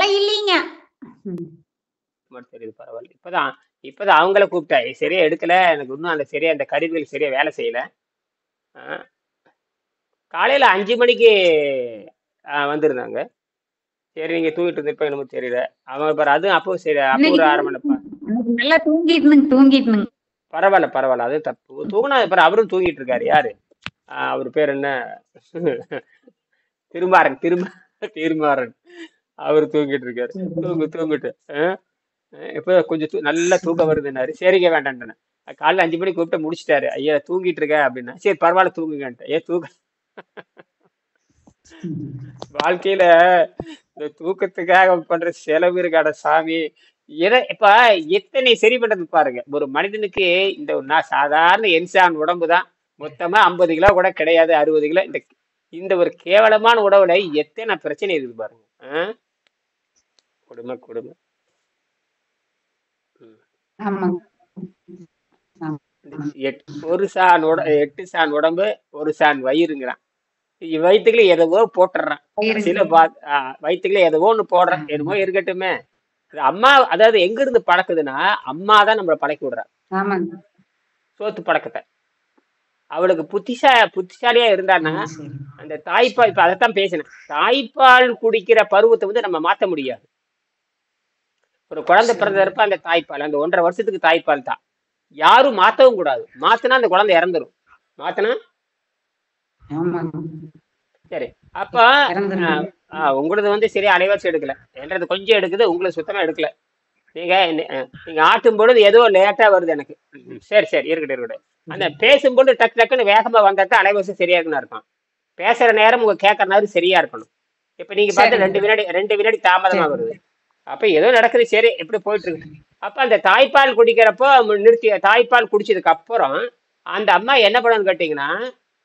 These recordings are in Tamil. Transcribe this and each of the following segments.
அதெல்லாம் இல்லைங்க. ம். மட்டும் தெரியுது, பரவாயில்ல. இப்பதான் அவங்கள கூப்பிட்டேன். சரியா எடுக்கல, எனக்கு இன்னும் அந்த சரியா அந்த கருவிகள் சரியா வேலை செய்யல. ஆ, காலையில 5 மணிக்கு வந்திருந்தாங்க. சரி, நீங்க தூங்கிட்டு இருந்தப்ப என்னமோ தெரியல. அவன் பாரு, அதுவும் அப்போ சரி, அப்போ இன்னைக்கு ஒரு 1/2 மணி நேரம். இன்னைக்கு நல்லா தூங்கிட்டுனுங்க. பரவாயில்ல பரவாயில்ல, அது தப்பு. தூங்கினா பாரு, அவரும் தூங்கிட்டு இருக்காரு. யாரு? அவர் பேர் என்ன? திருமாறன், திருமாறன். அவரு தூங்கிட்டு இருக்காரு. தூங்கிட்டு இப்ப கொஞ்சம் நல்லா தூக்கம் வருதுன்னாரு. சரிங்க, வேண்டான்ட்டேன். காலைல 5 மணிக்கு கூப்பிட்டு முடிச்சிட்டாரு. ஐயா தூங்கிட்டு இருக்க அப்படின்னா, சரி பரவாயில்ல தூங்குங்கன்ட்டு. ஏன் வாழ்க்கையில இந்த தூக்கத்துக்காக பண்ற செலவு இருக்காட சாமி. இப்ப எத்தனை சரி பண்றது பாருங்க. ஒரு மனிதனுக்கு இந்த நான் சாதாரண என்சான் உடம்பு தான். மொத்தமா 50 கிலோ கூட கிடையாது, 60 கிலோ. இந்த இந்த ஒரு கேவலமான உடவுல எத்தனை பிரச்சனை இருக்குது பாருங்க. கொடுமை கொடுமை. ஆமாங்க. ஒரு சான் 8 சான் உடம்பு, ஒரு சான் வயிறுங்கிறான். வயிற்றுக்குள்ள எதவோ போட்டுறான். சில வயிற்றுக்குள்ள எதவோ ஒண்ணு போடுறான். என்னமோ இருக்கட்டுமே. அம்மா, அதாவது எங்க இருந்து பழக்குதுன்னா, அம்மா தான் நம்மளை பழக்கி விடுறா. சோத்து பழக்கத்தை. அவளுக்கு புத்திசாலியா இருந்தான்னா அந்த தாய்ப்பால், இப்ப அதைத்தான் பேசினேன். தாய்ப்பால் குடிக்கிற பருவத்தை வந்து நம்ம மாத்த முடியாது. ஒரு குழந்தை பிறந்தப்ப அந்த தாய்ப்பால், அந்த 1.5 வருஷத்துக்கு தாய்ப்பால் தான். யாரும் மாத்தவும் கூடாது. மாத்தினா அந்த குழந்தை இறந்துரும். மாத்தினா சரி. அப்ப உங்களது வந்து சரியா அலைவாசி எடுக்கல, என்றது கொஞ்சம் எடுக்குது, உங்களுக்கு சுத்தமா எடுக்கல. நீங்க ஆட்டும் பொழுது ஏதோ லேட்டா வருது எனக்கு. சரி சரி, இருக்கட்டும். அந்த பேசும்போது டக்கு டக்குன்னு வேகமா வந்தாதான் அலைவாசி சரியா இருக்குன்னு அர்த்தம். பேசுற நேரம் உங்க கேட்கற நேரம் சரியா இருக்கணும். இப்ப நீங்க பார்த்து 2 வினாடி தாமதமா வருது. அப்ப ஏதோ நடக்குது. சரி, எப்படி போயிட்டு இருக்கு. அப்ப அந்த தாய்ப்பால் குடிக்கிறப்போ நிறுத்தி, தாய்ப்பால் குடிச்சதுக்கு அப்புறம் அந்த அம்மா என்ன பண்ணணும்னு கேட்டீங்கன்னா,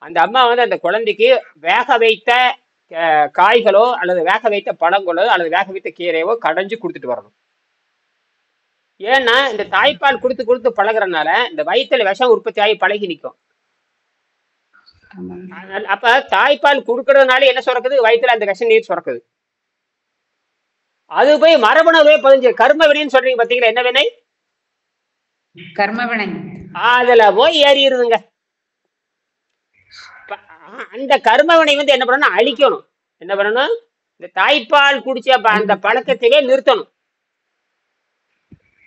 அந்த அம்மா வந்து அந்த குழந்தைக்கு வேக வைத்த காய்களோ அல்லது வேக வைத்த பழங்களோ அல்லது வேக வைத்த கீரையோ கடைஞ்சு கொடுத்துட்டு வரணும். ஏன்னா இந்த தாய்ப்பால் கொடுத்து கொடுத்து பழகுறதுனால இந்த வயிற்றுல விஷம் உற்பத்தி ஆகி பழகி நிற்கும். அப்ப தாய்ப்பால் கொடுக்கறதுனால என்ன சுரக்குது? வயிற்றுல அந்த விஷ நீர் சுரக்குது. அது போய் மரபணுவே பதிஞ்சு கர்ம வினைன்னு சொல்றீங்க பாத்தீங்களா? என்ன வினை? கர்ம வினை. அதுல போய் ஏறிடுதுங்க. அந்த கர்ம வினை வந்து என்ன பண்ணணும்? அழிக்கணும். என்ன பண்ணணும்? இந்த தாய்ப்பால் குடிச்ச அந்த பழக்கத்தையே நிறுத்தணும்.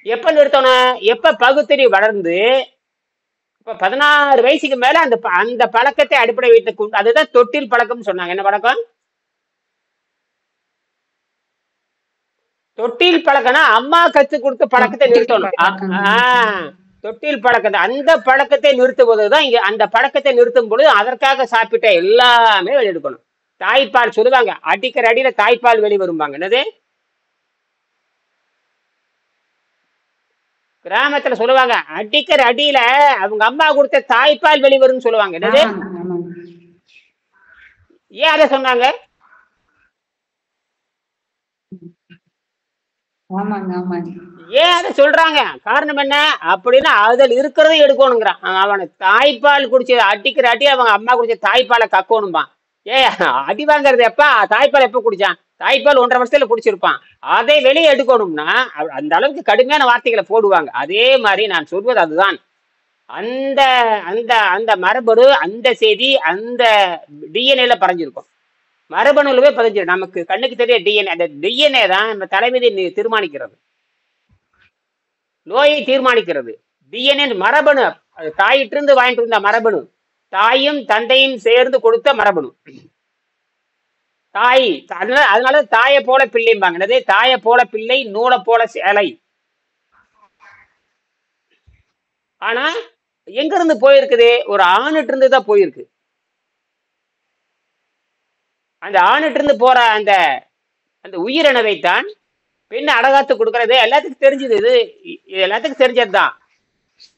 எப்ப நிறுத்தணும்? எப்ப பகுத்தறி வளர்ந்து இப்ப 16 வயசுக்கு மேல அந்த பழக்கத்தை அடிப்படை வைத்து, அதுதான் தொட்டில் பழக்கம் சொன்னாங்க. என்ன பழக்கம்? தொட்டில் பழக்கம்னா அம்மா கத்து கொடுத்த பழக்கத்தை நிறுத்தணும். தொட்டில் பழக்கத்தை, அந்த பழக்கத்தை நிறுத்துவதுதான் இங்க. அந்த பழக்கத்தை நிறுத்தும் பொழுது அதற்காக சாப்பிட்ட எல்லாமே வெளியெடுக்கணும். தாய்ப்பால் சொல்லுவாங்க, அடிக்கிற அடியில தாய்ப்பால் வெளிவரும்பாங்க. என்னது? கிராமத்துல சொல்லுவாங்க, அடிக்கிற அடியில அவங்க அம்மா கொடுத்த தாய்ப்பால் வெளிவரும் சொல்லுவாங்க. என்னது? ஏன் அதை சொன்னாங்க? ஏன் அதை சொல்றாங்க? காரணம் என்ன அப்படின்னா, அதில் இருக்கிறத எடுக்கணுங்கிறான். அவனை தாய்ப்பால் குடிச்சது அடிக்கிற அடி அவங்க அம்மா குடிச்ச தாய்ப்பாலை கக்கணும்பான். அடி வாங்கறது எப்ப? தாய்ப்பால் எப்ப குடிச்சான்? தாய்ப்பால் 1.5 வருஷத்துல குடிச்சிருப்பான். அதை வெளியே எடுக்கணும்னா அந்த அளவுக்கு கடுமையான வார்த்தைகளை போடுவாங்க. அதே மாதிரி நான் சொல்வது அதுதான். அந்த அந்த அந்த மரபணு, அந்த செய்தி அந்த டிஎன்ஏல பறஞ்சிருக்கும். மரபணுலவே பதிஞ்சிடும். நமக்கு கண்ணுக்கு தெரிய டிஎன்ஏ. அந்த டிஎன்ஏ தான் நம்ம தலைவிதி தீர்மானிக்கிறது, நோயை தீர்மானிக்கிறது. டிஎன்ஏ மரபணு. அது தாயிட்டு இருந்து வாங்கிட்டு இருந்த மரபணு, தாயும் தந்தையும் சேர்ந்து கொடுத்த மரபணு. தாய், அதனால தாயை போல பிள்ளைம்பாங்க. என்னது? தாயை போல பிள்ளை, நூலை போல சேலை. ஆனா எங்க இருந்து போயிருக்குது? ஒரு ஆணிட்டு இருந்து தான் போயிருக்கு. அந்த ஆணிட்டு இருந்து போற அந்த அந்த உயிரினவைத்தான் பெண் அடகாத்து கொடுக்கறது. எல்லாத்துக்கும் தெரிஞ்சது. இது எல்லாத்துக்கும் தெரிஞ்சதுதான்.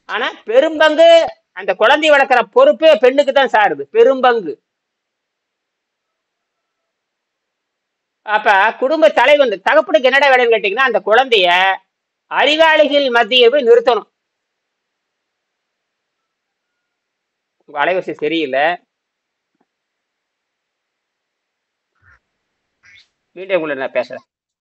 ஆனா பெரும்பங்கு அந்த குழந்தை வளர்க்கிற பொறுப்பே பெண்ணுக்கு தான் சாருது, பெரும்பங்கு. அப்ப குடும்ப தலைவன் தகப்பனுக்கு என்னடா வேலைன்னு கேட்டீங்கன்னா, அந்த குழந்தைய அறிவாளிகள் மத்திய போய் நிறுத்தணும். உங்க அலைவரிசை சரியில்லை. மீண்டும் உங்களை நான் பேசுறேன்.